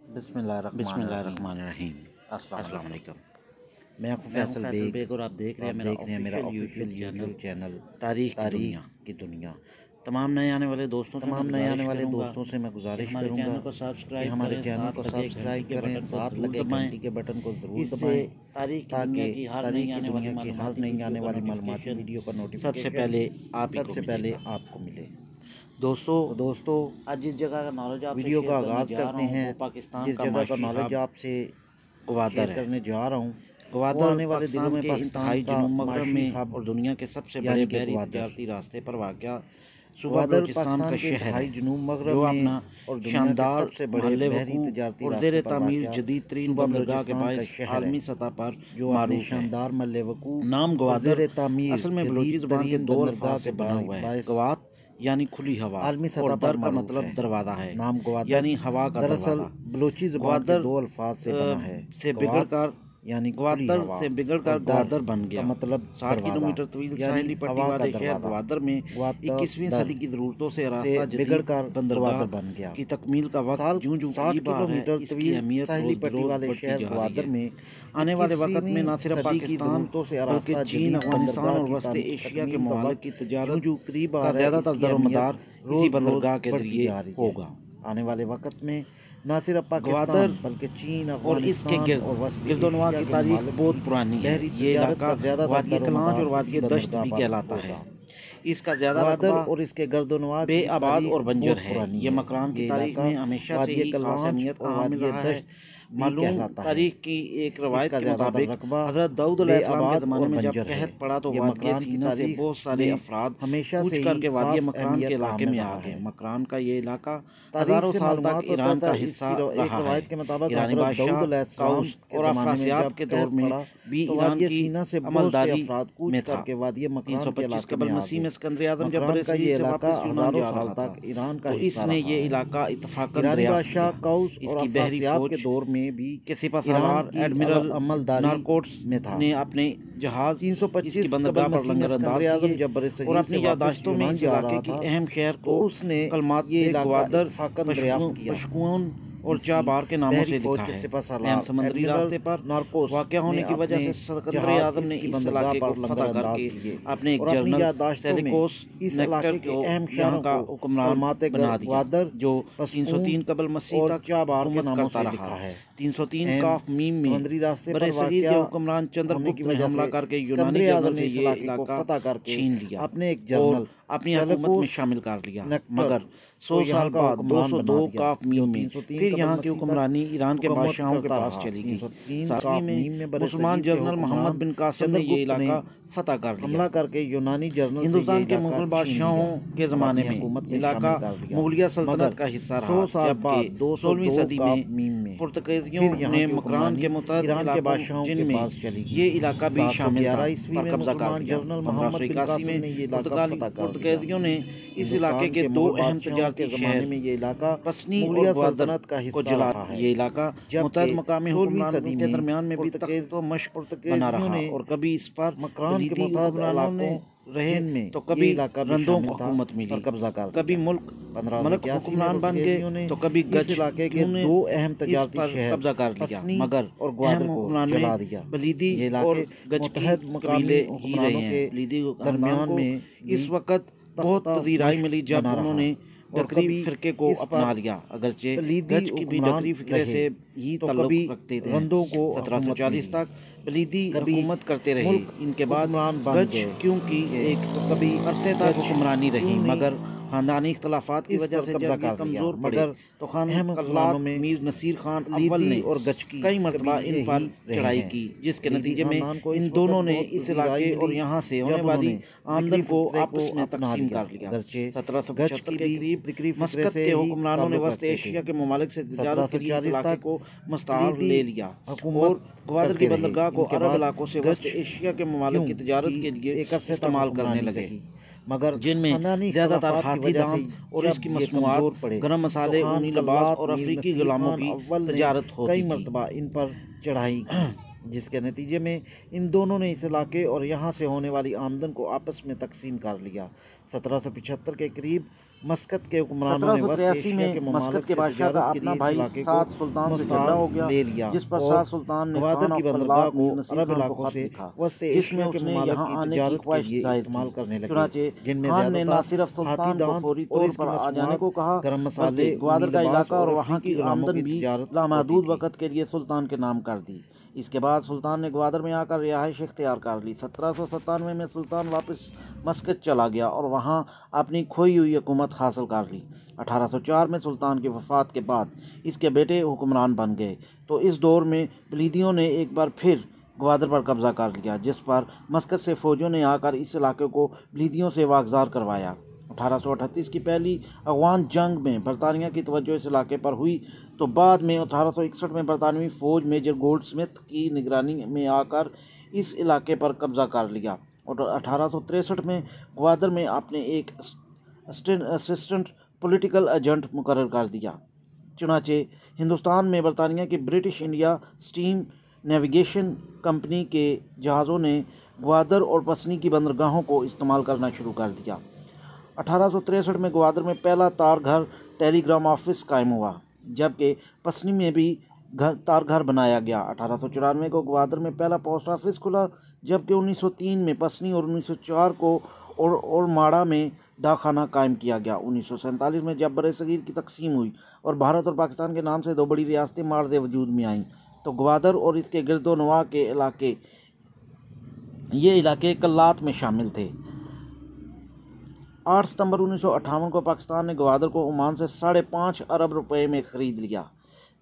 बिस्मिल्लाहिर्रहमानिर्रहीम। अस्सलाम वालेकुम। मैं आपको फैसल बेग और आप देख रहे हैं मेरा ऑफिशियल यूट्यूब चैनल तारीख की दुनिया। तमाम नए आने वाले दोस्तों से मैं गुजारिश करूंगा कि हमारे चैनल को सब्सक्राइब करें, साथ लगे घंटी के बटन को ज़रूर दबाएं ताकि तारीख की दुनिया की हर नई आने वाली मालूमाती वीडियो का नोटिफिकेशन सबसे पहले आपको मिले। दोस्तों आज जिस जगह का नॉलेज आप वीडियो का आगाज़ करते हैं। पाकिस्तान जिस का जगह का नॉलेज आपसे शेयर करने जा रहा हूँ, ग्वादर आने वाले दिनों में इंतहाई पाकिस्तान जुनूब मगरब में हब और दुनिया के सबसे यानी बड़े कि बहरी ग्वादर तजारती रास्ते पर वाक़या ग्वादर पाकिस्तान का शहर है जुनूब मगरब जो में अपना और दुनिया के शानदार सबसे बड़े बहरी तजारती और रास्ते ज़ेर पर तामीर वाक़या जदीद तरीन सूबा बंदरगाह के बलूचिस्तान का बायस शहर आलमी है, सतह पर जो अपनी मारूफ है। शानदार मल्लवकू नाम और ग्वादर ज़ेर तामीर असल में बलूची ज़ुबान के दो अल्फाज से बना हुआ है। गवात यानी खुली हवा आलमी सतह और पर दर का मारूफ मतलब है। दरवाज़ा है, नाम ग्वादर यानी हवा का दरअसल दरवाज़ा। बलूची ज़ुबान के दो अल्फाज से बना है। से बिगड़कर यानी खुली ग्वादर हवा से बिगड़कर और ग्वादर दर बन गया। का मतलब 60 किलोमीटर तवील साहिली पट्टी वाले शहर ग्वादर में 21वीं सदी की ज़रूरतों से रास्ता बिगड़कर बंदरगाह बन गया की तकमील का वक्त यूं 60 किलोमीटर इसकी अहमियत साहिली पट्टी वाले शहर ग्वादर में आने वाले वक्त में न सिर्फ पाकिस्तान बल्कि चीन, अफगानिस्तान और वस्ती एशिया के ममालिक की तजारत का ज़्यादातर दरोमदार इसी बंदरगाह के जरिए होगा। आने वाले वक्त में न सिर्फ ग्वादर बल्कि चीन, और इसके गिरदोनवा की तारीख बहुत पुरानी है। ये इलाका वादिय कलांज और वादिय दश्त भी कहलाता है। इसका ज़्यादा और इसके गर्दनवा बेआबाद और बंजर है। ये मकरान की तारीख में हमेशा से ही खास अहमियत का हामिल रहा है। मालूम तारीख की एक रवायत के मुताबिक हज़रत दाऊद अलैहिस्सलाम के ज़माने में जब कहत पड़ा तो वादिय सीना से बहुत सारे अफराद हमेशा कूच करके वादिय मकरान के इलाके में आ गए। मकरान का ये इलाका हज़ारों साल तक ईरान का हिस्सा रहा है। ईरानी बादशाह काउस और अफरासियाब के दौर में भी ईरान की अमलदारी में था। 325 कबल मसीह में सिकंदर आज़म जब बरसगीर से वापस यूनान जा रहा था तो इसने ये इलाका इत्तफाकन दरियाफ्त किया। इसकी बहरी फौज के दौर में भी के सिपहसालार एडमिरल नारकोट्स ने अपने जहाज 325 बंदरगाह पर लंगरअंदाज किए और अपनी याददाश्तों में इस इलाके की अहम शहर को उसने कलमात ग्वादर, पशकून और चाबार के नामों से लिखा है। अहम समुद्री रास्ते पर वाक़या होने की वजह से सिकंदर आज़म ने इस इलाके को फतह करके अपने एक जनरल सेलिकोस नेक्टर को यहाँ का हुक्मरान बना दिया, जो 303 कबल मसीह तक हुकूमत करता रहा है। 303 काफ मीम में बरसगीर के हुक्मरान चंद्रगुप्त ने हमला करके यूनानी जनरल से ये इलाका छीन लिया अपने एक जनरल अपनी हुकूमत में शामिल कर लिया। मगर 100 साल बाद 202 काफ मीम में फिर यहाँ की हुक्मरानी ईरान के बादशाहों के पास चली गई। 7वीं में मुसलमान जनरल मोहम्मद बिन कासिम ने ये इलाका फतह कर लिया। हमला करके यूनानी जनरल हिंदुस्तान के मुगल बादशाहों के ज़माने में इलाका मुगलिया सल्तनत का हिस्सा रहा, जबकि 16वीं सदी में पुर्तगालियों ने मकरान के मुतअद्दिद इलाकों जिनमें ये इलाका भी शामिल था पर कब्जा कर लिया। 1581 में पुर्तगालियों ने इस इलाके के दो अहम तजारती शहर में ये इलाका पसनी और ग्वादर को जला दिया। ये इलाका मुतअद्दिद मकामी हुक्मरानों के दरमियान में भी तख्त व मश्क बना रहा और कभी इस पर बलीदी हुक्मरानों रहे तो कभी रंदों को हुकूमत मिली, कभी मलक हुक्मरान बन गए तो कभी गज इलाके के दो अहम तजारती शहर कब्जा कर लिया। मगर और ग्वादर को जला दिया। बलीदी और गज के कबीले ही रहे हैं। बलीदी दरमियान में इस वक्त बहुत पजीराई मिली जब उन्होंने डकरी फिरके को अपना लिया, अगरचे गज की भी डकरी फिक्रे से ही ताल्लुक रखते थे। 1740 तक बलीदी हुकूमत करते रहे। इनके बाद गज क्योंकि एक कभी अरसे तक हुक्मरानी रही, मगर खानदानी इख्तलाफात की वजह से जब ये कमजोर पड़े तो खान कल्लात मीर नसीर खान अव्वल ने और गज की कई मरतबा इन पर चढ़ाई की, जिसके नतीजे में इन दोनों ने इस इलाके और यहाँ से होने वाली आमदन को आपस में तकसीम कर लिया। 1775 के करीब मस्कत के हुक्मरानों ने वस्त एशिया के ममालिक से तिजारत के लिए इस इलाके को मुस्तआर ले लिया और ग्वादर की बंदरगाह को अरब इलाकों से वस्त एशिया के ममालिक की तिजारत के लिए इस्तेमाल करने लगे। मगर जिनमें ज़्यादातर हाथी दाम और इसकी मसनूआत, गरम मसाले, ऊनी लिबास और अफ्रीकी गुलामों की तजारत होती थी। कई मरतबा इन पर चढ़ाई जिसके नतीजे में इन दोनों ने इस इलाके और यहाँ से होने वाली आमदन को आपस में तकसीम कर लिया। 1775 के करीब मस्कत के हुक्मरानों ने 1783 में मस्कत के बादशाह का अपना भाई सात सुल्तान से झगड़ा हो गया, ले लिया, जिस पर सात सुल्तान ने ग्वादर की बंदरगाह को अरब इलाकों से वस्ते जिसमें उसने यहाँ आने की ख्वाहिश इस्तेमाल करने लगे। जिनमें खान ने न सिर्फ सुल्तान को फौरी तौर पर आ जाने को कहा, गरम मसाले, ग्वादर का इलाका और वहाँ की आमदन भी लामहदूद वक़्त के लिए सुल्तान के नाम कर दी। इसके बाद सुल्तान ने ग्वादर में आकर रिहाइश इख्तियार कर ली। 1797 में सुल्तान वापस मस्कत चला गया और वहाँ अपनी खोई हुई हुकूमत हासिल कर ली। 1804 में सुल्तान की वफ़ात के बाद इसके बेटे हुक्मरान बन गए, तो इस दौर में बलीदियों ने एक बार फिर ग्वादर पर कब्ज़ा कर लिया, जिस पर मस्कत से फ़ौजों ने आकर इस इलाके को बलीदियों से वागज़ार करवाया। 1838 की पहली अफगान जंग में बरतानिया की तवज्जो इस इलाके पर हुई, तो बाद में 1861 में बरतानवी फ़ौज मेजर गोल्डस्मिथ की निगरानी में आकर इस इलाके पर कब्ज़ा कर लिया और 1863 में ग्वादर में आपने एक असिस्टेंट पॉलिटिकल एजेंट मुकर्रर कर दिया। चुनाचे हिंदुस्तान में बरतानिया की British India steam navigation company के जहाज़ों ने ग्वादर और पसनी की बंदरगाहों को इस्तेमाल करना शुरू कर दिया। 1863 में ग्वादर में पहला तार घर टेलीग्राम ऑफिस कायम हुआ, जबकि पसनी में भी तार घर बनाया गया। 1894 को ग्वादर में पहला पोस्ट ऑफिस खुला, जबकि 1903 में पसनी और 1904 को और माड़ा में डाकखाना कायम किया गया। 1947 में जब बरसगीर की तकसीम हुई और भारत और पाकिस्तान के नाम से दो बड़ी रियासतें मार्दे वजूद में आईं, तो ग्वादर और इसके गिरदोनवा के इलाके कल्लात में शामिल थे। 8 सितंबर 1958 को पाकिस्तान ने ग्वादर को ओमान से 5.5 अरब रुपए में ख़रीद लिया,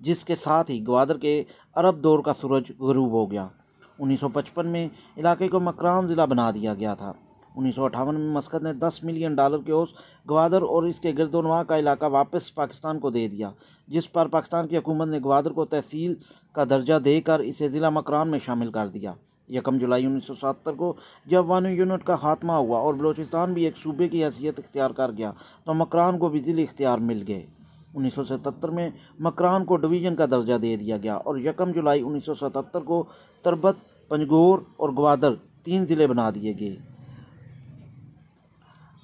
जिसके साथ ही ग्वादर के अरब दौर का सूरज गुरूब हो गया। 1955 में इलाके को मकरान ज़िला बना दिया गया था। 1958 में मस्कत ने $10 मिलियन के ओस ग्वादर और इसके गिरदोनवा का इलाका वापस पाकिस्तान को दे दिया, जिस पर पाकिस्तान की हुकूमत ने ग्वादर को तहसील का दर्जा देकर इसे ज़िला मकरान में शामिल कर दिया। 1 जुलाई 1970 को जब वानी यूनिट का खात्मा हुआ और बलूचिस्तान भी एक सूबे की हैसियत इख्तियार कर गया, तो मकरान को भी ज़िले इख्तियार मिल गए। 1977 में मकरान को डिवीज़न का दर्जा दे दिया गया और 1 जुलाई 1977 को तरबत, पंजगोर और ग्वादर 3 ज़िले बना दिए गए।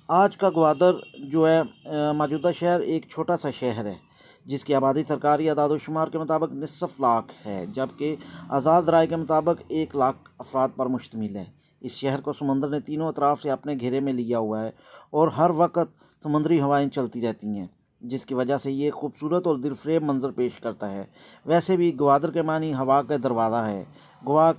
आज का ग्वादर जो है मौजूदा शहर एक छोटा सा शहर है, जिसकी आबादी सरकारी अदाद-ओ-शुमार के मुताबिक निसफ लाख है, जबकि आज़ाद राय के मुताबिक 1 लाख अफराद पर मुश्तमिल है। इस शहर को समुंदर ने तीनों अतराफ से अपने घेरे में लिया हुआ है और हर वक्त समुद्री हवाएं चलती रहती हैं, जिसकी वजह से ये खूबसूरत और दिलफरेब मंजर पेश करता है। वैसे भी ग्वादर के मानी हवा का दरवाज़ा है। गवा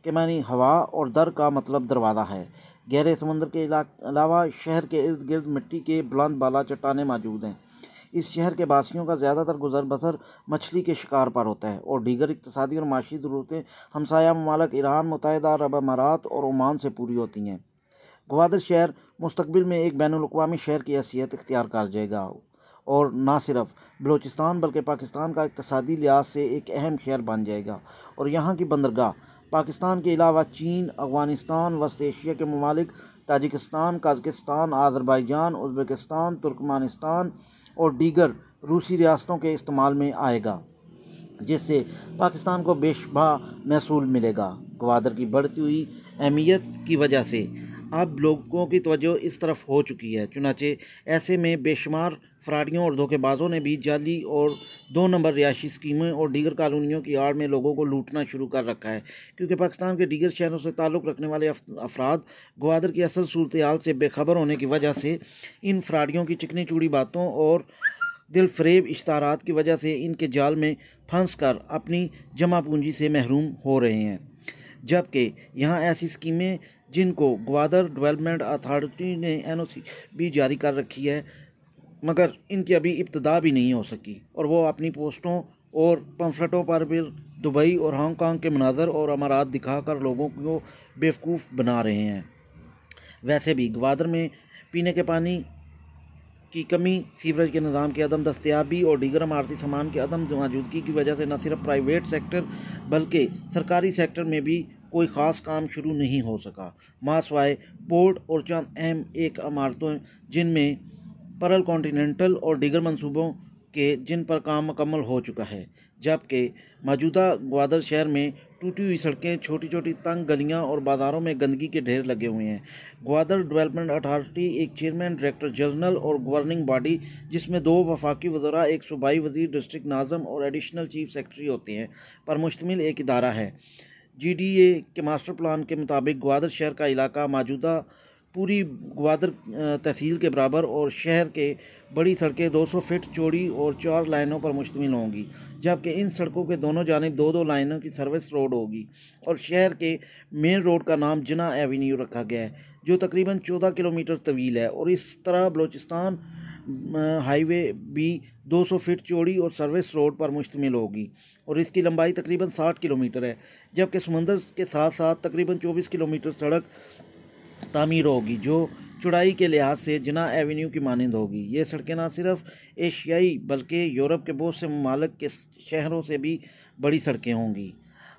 के मानी हवा और दर का मतलब दरवाज़ा है। गहरे समुद्र के अलावा शहर के इर्द गिर्द मिट्टी के बुलंद बाला चट्टानें मौजूद हैं। इस शहर के बासियों का ज़्यादातर गुजर बसर मछली के शिकार पर होता है और दीगर इक़्तिसादी और माशी ज़रूरतें हमसाया ममालिक ईरान, मुत्तहिदा अरब अमारात और ओमान से पूरी होती हैं। ग्वादर शहर मुस्तकबिल में एक बैनुल-अक़वामी शहर की हैसियत इख्तियार कर जाएगा और ना सिर्फ बलूचिस्तान बल्कि पाकिस्तान का इक़्तिसादी लिहाज से एक अहम शहर बन जाएगा और यहाँ की बंदरगाह पाकिस्तान के अलावा चीन, अफ़गानिस्तान, वस्त एशिया के ममालिक Tajikistan, Kazakhstan, Azerbaijan, Uzbekistan, Turkmenistan और दीगर रूसी रियासतों के इस्तेमाल में आएगा, जिससे पाकिस्तान को बेशबा महसूल मिलेगा। ग्वादर की बढ़ती हुई अहमियत की वजह से अब लोगों की तवज्जो इस तरफ हो चुकी है। चुनाचे ऐसे में बेशुमार फ्राडियों और धोखेबाजों ने भी जाली और 2 नंबर रिहायशी स्कीमें और दीगर कॉलोनियों की आड़ में लोगों को लूटना शुरू कर रखा है, क्योंकि पाकिस्तान के दीगर शहरों से ताल्लुक़ रखने वाले अफराद ग्वादर की असल सूरत हाल से बेखबर होने की वजह से इन फ्राडियों की चिकनी चूड़ी बातों और दिलफरेब इश्तारात की वजह से इनके जाल में फंस कर अपनी जमा पूंजी से महरूम हो रहे हैं। जबकि यहाँ ऐसी स्कीमें जिनको ग्वादर डेवलपमेंट अथॉरिटी ने NOC भी जारी कर रखी है, मगर इनकी अभी इब्तिदा भी नहीं हो सकी और वो अपनी पोस्टों और पम्फलेटों पर भी दुबई और हांगकांग के मनाजर और अमारात दिखाकर लोगों को बेवकूफ़ बना रहे हैं। वैसे भी ग्वादर में पीने के पानी की कमी, सीवरेज के निज़ाम की अदम दस्तयाबी और दीगर इमारती सामान की अदम मौजूदगी की वजह से न सिर्फ प्राइवेट सेक्टर बल्कि सरकारी सेक्टर में भी कोई ख़ास काम शुरू नहीं हो सका, मासवाए पोर्ट और चंद अहम एक इमारतों जिनमें परल कॉन्टिनेंटल और दीगर मंसूबों के जिन पर काम मुकम्मल हो चुका है, जबकि मौजूदा ग्वादर शहर में टूटी हुई सड़कें, छोटी छोटी तंग गलियां और बाज़ारों में गंदगी के ढेर लगे हुए हैं। ग्वादर डेवलपमेंट अथॉरिटी एक चेयरमैन, डायरेक्टर जनरल और गवर्निंग बॉडी जिसमें 2 वफाकी वज़रा, एक सूबाई वज़ीर, डिस्ट्रिक्ट नाज़म और एडिशनल चीफ सेक्रेटरी होते हैं पर मुश्तमिल एक इदारा है। GDA के मास्टर प्लान के मुताबिक ग्वादर शहर का इलाका मौजूदा पूरी ग्वादर तहसील के बराबर और शहर के बड़ी सड़कें 200 फीट चौड़ी और 4 लाइनों पर मुश्तमिल होंगी, जबकि इन सड़कों के दोनों जानिब 2-2 लाइनों की सर्विस रोड होगी और शहर के मेन रोड का नाम जिना एवेन्यू रखा गया है, जो तकरीबन 14 किलोमीटर तवील है। और इस तरह बलूचिस्तान हाईवे भी 200 फीट चौड़ी और सर्विस रोड पर मुश्तमिल होगी और इसकी लंबाई तकरीबन 60 किलोमीटर है, जबकि समंदर के साथ साथ तकरीबन 24 किलोमीटर सड़क तामीर होगी जो चौड़ाई के लिहाज से जिना एवेन्यू की मानंद होगी। ये सड़कें न सिर्फ एशियाई बल्कि यूरोप के बहुत से ममालिक के शहरों से भी बड़ी सड़कें होंगी।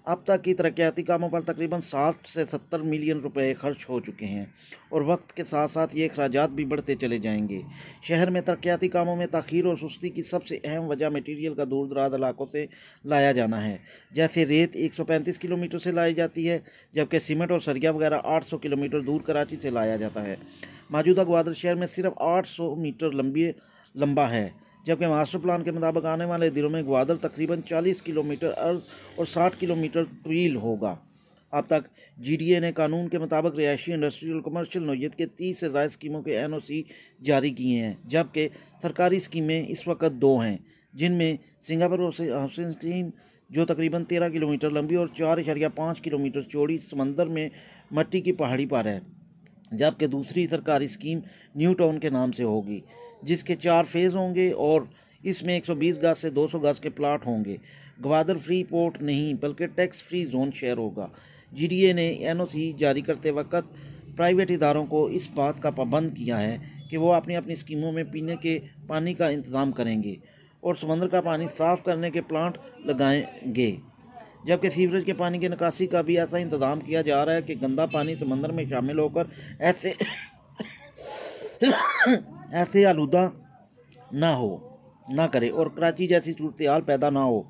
अब तक की तरक्याती कामों पर तकरीबन 60 से 70 मिलियन रुपए खर्च हो चुके हैं और वक्त के साथ साथ ये अखराजात भी बढ़ते चले जाएंगे। शहर में तरक्याती कामों में ताख़ीर और सुस्ती की सबसे अहम वजह मटीरियल का दूर दराज इलाकों से लाया जाना है। जैसे रेत 135 किलोमीटर से लाई जाती है, जबकि सीमेंट और सरिया वगैरह 800 किलोमीटर दूर कराची से लाया जाता है। मौजूदा ग्वादर शहर में सिर्फ 800 मीटर लंबा है, जबकि मास्टर प्लान के मुताबिक आने वाले दिनों में ग्वादर तकरीबन 40 किलोमीटर अर्ज और 60 किलोमीटर तवील होगा। अब तक GDA ने कानून के मुताबिक रिहायशी, इंडस्ट्रियल और कमर्शियल नौइयत के 30 से ज़ायद स्कीमों के NOC जारी किए हैं, जबकि सरकारी स्कीमें इस वक्त 2 हैं, जिनमें सिंगापुर हाउसिंग स्कीम जो तकरीबन 13 किलोमीटर लंबी और 4.5 किलोमीटर चौड़ी समंदर में मट्टी की पहाड़ी पर है, जबकि दूसरी सरकारी स्कीम न्यू टाउन के नाम से होगी, जिसके 4 फेज़ होंगे और इसमें 120 गज से 200 गज के प्लाट होंगे। ग्वादर फ्री पोर्ट नहीं बल्कि टैक्स फ्री जोन शहर होगा। GDA ने NOC जारी करते वक्त प्राइवेट इदारों को इस बात का पाबंद किया है कि वो अपनी अपनी स्कीमों में पीने के पानी का इंतज़ाम करेंगे और समंदर का पानी साफ़ करने के प्लांट लगाएंगे, जबकि सीवरेज के पानी की निकासी का भी ऐसा इंतज़ाम किया जा रहा है कि गंदा पानी समंदर में शामिल होकर ऐसे आलूदा ना करे और कराची जैसी सूरत हाल पैदा ना हो।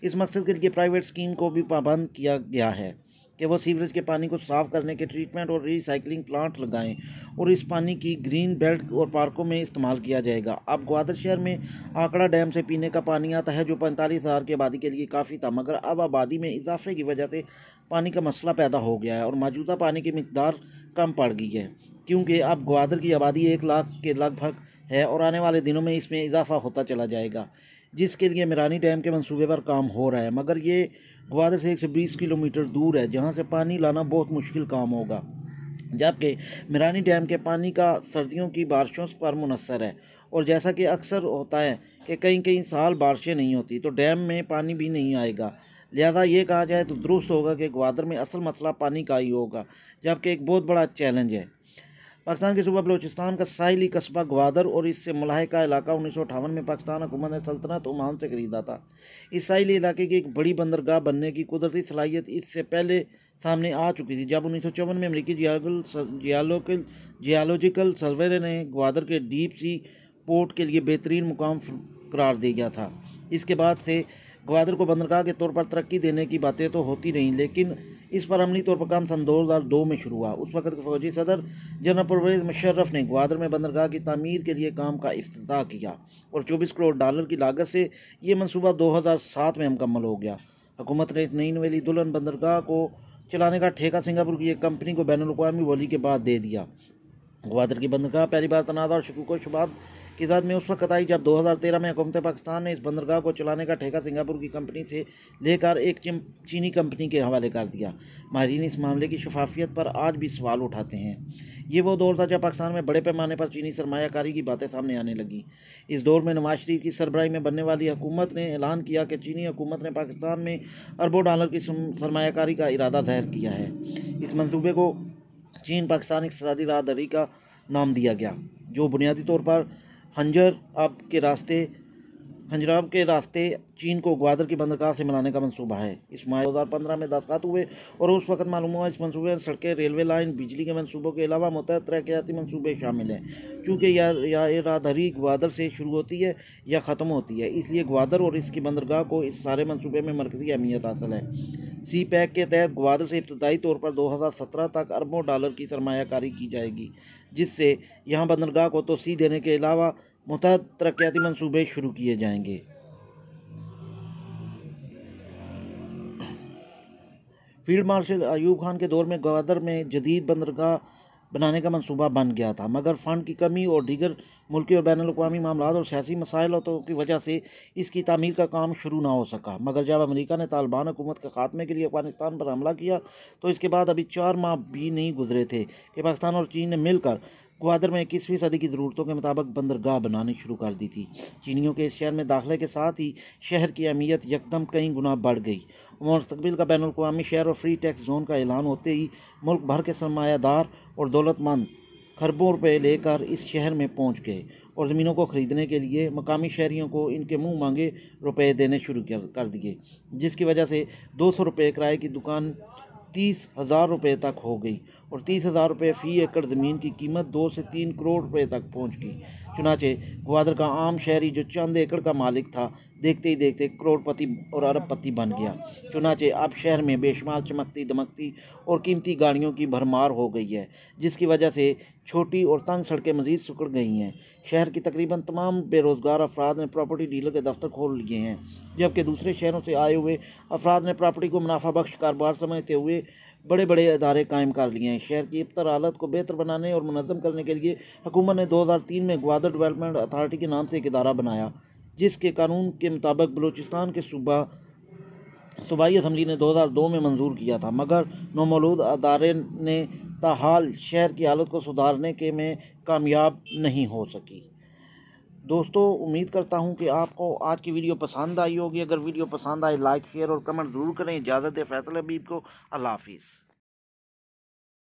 इस मकसद के लिए प्राइवेट स्कीम को भी पाबंद किया गया है कि वो सीवरेज के पानी को साफ़ करने के ट्रीटमेंट और रिसाइकलिंग प्लांट लगाएं और इस पानी की ग्रीन बेल्ट और पार्कों में इस्तेमाल किया जाएगा। अब ग्वादर शहर में आंकड़ा डैम से पीने का पानी आता है, जो 45,000 की आबादी के लिए काफ़ी था, मगर अब आबादी में इजाफे की वजह से पानी का मसला पैदा हो गया है और मौजूदा पानी की मिकदार कम पड़ गई है, क्योंकि अब ग्वादर की आबादी 1 लाख के लगभग है और आने वाले दिनों में इसमें इजाफा होता चला जाएगा, जिसके लिए मिरानी डैम के मंसूबे पर काम हो रहा है, मगर ये ग्वादर से 120 किलोमीटर दूर है, जहां से पानी लाना बहुत मुश्किल काम होगा। जबकि मिरानी डैम के पानी का सर्दियों की बारिशों पर मुनहसर है और जैसा कि अक्सर होता है कि कई साल बारिशें नहीं होती तो डैम में पानी भी नहीं आएगा। लिहाजा ये कहा जाए तो दुरुस्त होगा कि ग्वादर में असल मसला पानी का ही होगा, जबकि एक बहुत बड़ा चैलेंज है। पाकिस्तान के सूबा बलूचिस्तान का साहिली कस्बा ग्वादर और इससे मुलाहिका इलाका 1958 में पाकिस्तान हुकूमत ने सल्तनत ओमान से खरीदा था। इस साहिली इलाके की एक बड़ी बंदरगाह बनने की कुदरती सलाहियत इससे पहले सामने आ चुकी थी, जब 1954 में अमरीकी जियालॉजिकल सर्वे ने ग्वादर के डीप सी पोर्ट के लिए बेहतरीन मुकाम करार दिया था। इसके बाद से ग्वादर को बंदरगाह के तौर पर तरक्की देने की बातें तो होती रहीं, लेकिन इस पर अमली तौर पर काम सन 2002 में शुरू हुआ। उस वक्त के फौजी सदर जनरल परवेज़ मुशर्रफ ने ग्वादर में बंदरगाह की तामीर के लिए काम का इफ्तिताह किया और 24 करोड़ डॉलर की लागत से ये मनसूबा 2007 में मुकम्मल हो गया। हुकूमत ने इस नई नवेली दुल्हन बंदरगाह को चलाने का ठेका सिंगापुर की एक कंपनी को बैनुल-अक़वामी वली के बाद दे दिया। ग्वादर की बंदरगाह पहली बार तनाज़ा और शकूक व शुबहात की ज़द में उस वक्त आई जब 2013 में हुकूमत पाकिस्तान ने इस बंदरगाह को चलाने का ठेका सिंगापुर की कंपनी से लेकर एक चीनी कंपनी के हवाले कर दिया। माहिरीन इस मामले की शफाफियत पर आज भी सवाल उठाते हैं। ये वो दौर था जब पाकिस्तान में बड़े पैमाने पर चीनी सरमायाकारी की बातें सामने आने लगी। इस दौर में नवाज शरीफ की सरबराही में बनने वाली हुकूमत ने ऐलान किया कि चीनी हुकूमत ने पाकिस्तान में अरबों डॉलर की सरमायाकारी का इरादा ज़ाहिर किया है। इस मंसूबे को चीन पाकिस्तान इक़्तिसादी राहदरी का नाम दिया गया, जो बुनियादी तौर पर खंजराब के रास्ते चीन को ग्वादर की बंदरगाह से मिलाने का मंसूबा है। इस माह 2015 में दस्तखत हुए और उस वक्त मालूम हुआ इस मंसूबे में सड़कें, रेलवे लाइन, बिजली के मंसूबों के अलावा मुतअद्दिद तरक्याती मंसूबे शामिल हैं। चूँकि यह राहदारी ग्वादर से शुरू होती है या ख़त्म होती है, इसलिए ग्वादर और इसकी बंदरगाह को इस सारे मंसूबे में मरकज़ी अहमियत हासिल है। सी पैक के तहत ग्वादर से इब्तदाई तौर पर 2017 तक अरबों डॉलर की सरमायाकारी की जाएगी, जिससे यहाँ बंदरगाह को तोसी देने के अलावा मुतअद्दिद तरक्याती मंसूबे शुरू किए जाएंगे। फील्ड मार्शल अयूब खान के दौर में ग्वादर में जदीद बंदरगाह बनाने का मंसूबा बन गया था, मगर फ़ंड की कमी और दीगर मुल्की और बैनुल अक़वामी मामलात और सियासी मसाइलों की वजह से इसकी तामीर का काम शुरू ना हो सका। मगर जब अमेरिका ने तालिबान हुकूमत के ख़ात्मे के लिए अफ़गानिस्तान पर हमला किया तो इसके बाद अभी 4 माह भी नहीं गुजरे थे कि पाकिस्तान और चीन ने मिलकर ग्वादर में 21वीं सदी की ज़रूरतों के मुताबिक बंदरगाह बनानी शुरू कर दी थी। चीनियों के इस शहर में दाखिले के साथ ही शहर की अहमियत यकदम कई गुना बढ़ गई। मुस्तक़बिल का बैनुल अक़वामी शहर और फ्री टैक्स जोन का ऐलान होते ही मुल्क भर के सरमायादार और दौलतमंद खरबों रुपए लेकर इस शहर में पहुंच गए और ज़मीनों को ख़रीदने के लिए मकामी शहरियों को इनके मुँह मांगे रुपए देने शुरू कर दिए, जिसकी वजह से 200 रुपये किराए की दुकान 30,000 रुपये तक हो गई और 30,000 रुपये फ़ी एकड़ ज़मीन की कीमत 2 से 3 करोड़ रुपये तक पहुंच गई। चुनाचे ग्वादर का आम शहरी जो चंद एकड़ का मालिक था, देखते ही देखते करोड़पति और अरबपति बन गया। चुनाचे अब शहर में बेशुमार चमकती दमकती और कीमती गाड़ियों की भरमार हो गई है, जिसकी वजह से छोटी और तंग सड़कें मज़ीद सिकुड़ गई हैं। शहर की तकरीबन तमाम बेरोज़गार अफराद ने प्रॉपर्टी डीलर के दफ्तर खोल लिए हैं, जबकि दूसरे शहरों से आए हुए अफराद ने प्रॉपर्टी को मुनाफा बख्श कारोबार समझते हुए बड़े बड़े अदारे कायम कर लिए हैं। शहर की इब्तर हालत को बेहतर बनाने और मुनज़्ज़म करने के लिए हुकूमत ने 2003 में ग्वादर डेवलपमेंट अथॉरिटी के नाम से एक इदारा बनाया, जिसके कानून के मुताबिक बलूचिस्तान के सूबाई असम्बली ने 2002 में मंजूर किया था, मगर नौमौलूद अदारे ने ताहाल शहर की हालत को सुधारने के में कामयाब नहीं हो सकी। दोस्तों, उम्मीद करता हूं कि आपको आज की वीडियो पसंद आई होगी। अगर वीडियो पसंद आए लाइक, शेयर और कमेंट ज़रूर करें। इजाज़त है फैसल हबीब को। अल्लाह हाफिज़।